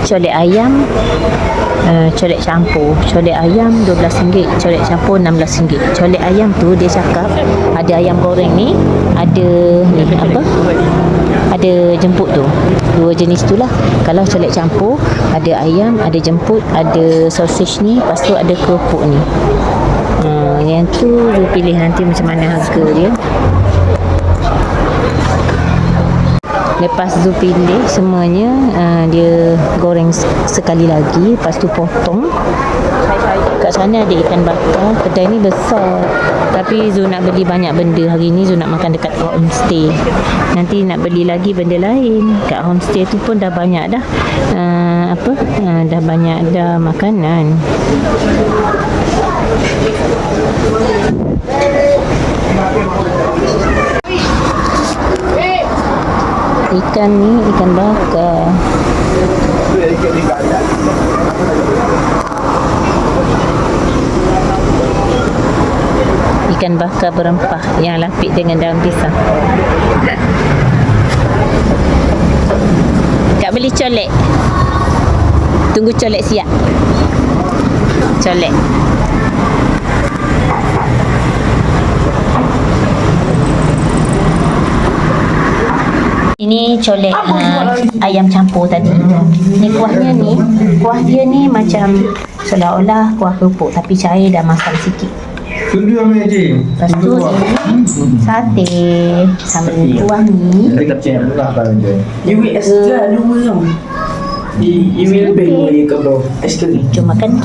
colek ayam, colek campur. Colek ayam RM12, colek campur RM16. Colek ayam tu dia cakap ada ayam goreng ni, ada ni apa? Ada jemput tu. Dua jenis tu lah. Kalau colek campur ada ayam, ada jemput, ada sausage ni, lepas tu ada kerupuk ni. Yang tu dia pilih nanti macam mana harga dia. Lepas tu pilih semuanya, dia goreng sekali lagi, lepas tu potong. Kat sana ada ikan bakar. Kedai ni besar, tapi Zul nak beli banyak benda. Hari ni Zul nak makan dekat homestay. Nanti nak beli lagi benda lain. Kat homestay tu pun dah banyak dah dah banyak dah makanan. Ikan ni ikan bakar. Ikan bakar berempah yang lapik dengan daun pisang. Kak beli colek. Tunggu colek siap. Colek. Ini colek ayam campur tadi. Ni kuahnya ni, kuah dia ni macam seolah-olah kuah kerupuk tapi cair dah masam sikit. Lepas tu ni sate sama kuah ni. You will extra dua tau. You will pay more kalau extra ni. Jom makan.